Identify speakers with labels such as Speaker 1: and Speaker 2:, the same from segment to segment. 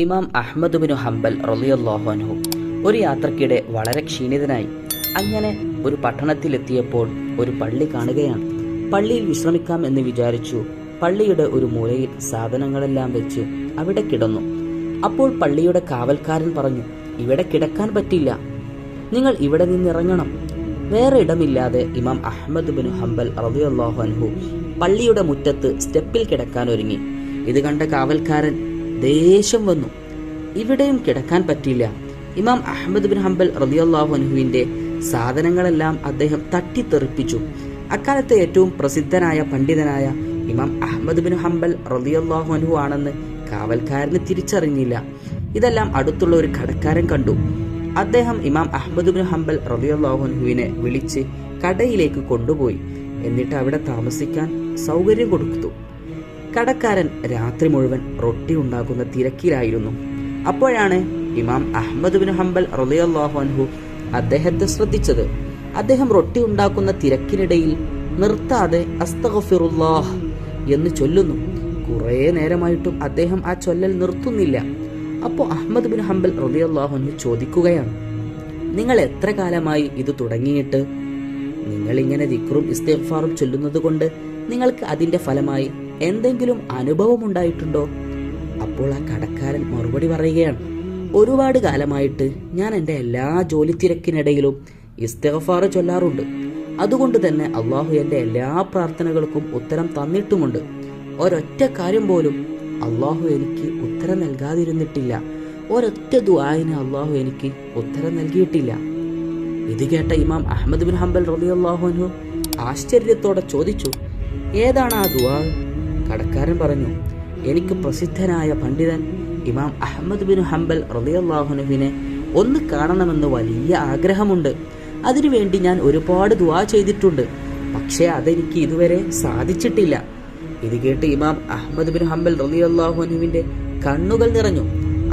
Speaker 1: ഇമാം Ahmad bin Hanbal റളിയല്ലാഹു അൻഹു ഒരു യാത്രക്കിടെ വളരെ ക്ഷീണിതനായി. അങ്ങനെ ഒരു പട്ടണത്തിലെത്തിയപ്പോൾ ഒരു പള്ളി കാണുകയാണ്. പള്ളിയിൽ വിശ്രമിക്കാം എന്ന് വിചാരിച്ചു പള്ളിയുടെ ഒരു മൂലയിൽ സാധനങ്ങളെല്ലാം വെച്ച് അവിടെ കിടന്നു. അപ്പോൾ പള്ളിയുടെ കാവൽക്കാരൻ പറഞ്ഞു, ഇവിടെ കിടക്കാൻ പറ്റില്ല, നിങ്ങൾ ഇവിടെ നിന്നിറങ്ങണം. വേറെ ഇടമില്ലാതെ ഇമാം അഹ്മദ് ബിൻ ഹംബൽ റളിയല്ലാഹു അൻഹു പള്ളിയുടെ മുറ്റത്ത് സ്റ്റെപ്പിൽ കിടക്കാൻ ഒരുങ്ങി. ഇത് കണ്ട കാവൽക്കാരൻ ദേഷ്യം വന്നു. ഇവിടെയും കിടക്കാൻ പറ്റില്ല. ഇമാം അഹ്മദ് ബിൻ ഹംബൽ റളിയല്ലാഹു അൻഹുവിന്റെ സാധനങ്ങളെല്ലാം അദ്ദേഹം തട്ടിത്തെറിപ്പിച്ചു. അക്കാലത്തെ ഏറ്റവും പ്രസിദ്ധനായ പണ്ഡിതനായ ഇമാം അഹ്മദ് ബിൻ ഹംബൽ റളിയല്ലാഹു അൻഹു ആണെന്ന് കാവൽക്കാരന് തിരിച്ചറിഞ്ഞില്ല. ഇതെല്ലാം അടുത്തുള്ള ഒരു കടക്കാരൻ കണ്ടു. അദ്ദേഹം ഇമാം അഹ്മദ് ബിൻ ഹംബൽ റളിയല്ലാഹു അൻഹുവിനെ വിളിച്ച് കടയിലേക്ക് കൊണ്ടുപോയി. എന്നിട്ട് അവിടെ താമസിക്കാൻ സൗകര്യം കൊടുത്തു. കടക്കാരൻ രാത്രി മുഴുവൻ റൊട്ടി ഉണ്ടാക്കുന്ന തിരക്കിലായിരുന്നു. അപ്പോഴാണ് ഇമാം അഹ്മദ് ബിൻ ഹംബൽ റളിയല്ലാഹു അൻഹു അദ്ദേഹത്തെ ശ്രദ്ധിച്ചത്. അദ്ദേഹം റൊട്ടി ഉണ്ടാക്കുന്ന തിരക്കിനിടയിൽ നിർത്താതെ അസ്തഗ്ഫിറുല്ലാഹ് എന്ന് ചൊല്ലുന്നു. കുറേ നേരമായിട്ടും അദ്ദേഹം ആ ചൊല്ലൽ നിർത്തുന്നില്ല. അപ്പോൾ അഹ്മദ് ബിൻ ഹംബൽ റളിയല്ലാഹു അൻഹു ചോദിക്കുകയാണ്, നിങ്ങൾ എത്ര കാലമായി ഇത് തുടങ്ങിയിട്ട്? നിങ്ങൾ ഇങ്ങനെ ദിക്റും ഇസ്തിഗ്ഫാറും ചൊല്ലുന്നത് കൊണ്ട് നിങ്ങൾക്ക് അതിന്റെ ഫലമായി എന്തെങ്കിലും അനുഭവം ഉണ്ടായിട്ടുണ്ടോ? അപ്പോൾ ആ കടക്കാരൻ മറുപടി പറയുകയാണ്, ഒരുപാട് കാലമായിട്ട് ഞാൻ എൻ്റെ എല്ലാ ജോലി തിരക്കിനിടയിലും ഇസ്തിഗ്ഫാർ ചൊല്ലാറുണ്ട്. അതുകൊണ്ട് തന്നെ അള്ളാഹു എൻ്റെ എല്ലാ പ്രാർത്ഥനകൾക്കും ഉത്തരം തന്നിട്ടുമുണ്ട്. ഒരൊറ്റ കാര്യം പോലും അള്ളാഹു എനിക്ക് ഉത്തരം നൽകാതിരുന്നിട്ടില്ല. ഒരൊറ്റ ദുആഇന് അള്ളാഹു എനിക്ക് ഉത്തരം നൽകിയിട്ടില്ല. ഇത് കേട്ട ഇമാം അഹ്മദ് ബിൻ ഹംബൽ റളിയല്ലാഹു അൻഹു ആശ്ചര്യത്തോടെ ചോദിച്ചു, ഏതാണ് ആ ദുആ? കടക്കാരൻ പറഞ്ഞു, എനിക്ക് പ്രസിദ്ധനായ പണ്ഡിതൻ ഇമാം അഹ്മദ് ബിൻ ഹംബൽ റളിയല്ലാഹു അൻഹുവിനെ ഒന്ന് കാണണമെന്ന് വലിയ ആഗ്രഹമുണ്ട്. അതിനുവേണ്ടി ഞാൻ ഒരുപാട് ദുആ ചെയ്തിട്ടുണ്ട്, പക്ഷേ അതെനിക്ക് ഇതുവരെ സാധിച്ചിട്ടില്ല. ഇത് കേട്ട് ഇമാം അഹ്മദ് ബിൻ ഹംബൽ റളിയല്ലാഹു അൻഹുവിന്റെ കണ്ണുകൾ നിറഞ്ഞു.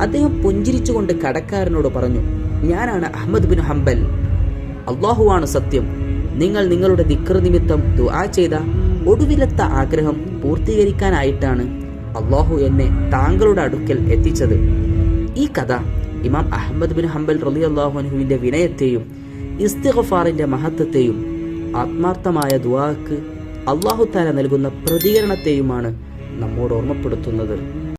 Speaker 1: അദ്ദേഹം പുഞ്ചിരിച്ചുകൊണ്ട് കടക്കാരനോട് പറഞ്ഞു, ഞാനാണ് അഹ്മദ് ബിൻ ഹംബൽ. അള്ളാഹുവാണ് സത്യം. നിങ്ങൾ നിങ്ങളുടെ ദിക്ർ നിമിത്തം ദുആ ചെയ്ത ഒടുവിലത്തെ ആഗ്രഹം പൂർത്തീകരിക്കാനായിട്ടാണ് അള്ളാഹു എന്നെ താങ്കളുടെ അടുക്കൽ എത്തിച്ചത്. ഈ കഥ ഇമാം അഹ്മദ് ബിൻ ഹംബൽ റളിയല്ലാഹു അൻഹുവിന്റെ വിനയത്തെയും ഇസ്തിഗ്ഫാറിന്റെ മഹത്വത്തെയും ആത്മാർത്ഥമായ ദുആക്ക് അല്ലാഹു തആല നൽകുന്ന പ്രതികരണത്തെയുമാണ് നമ്മോട് ഓർമ്മപ്പെടുത്തുന്നത്.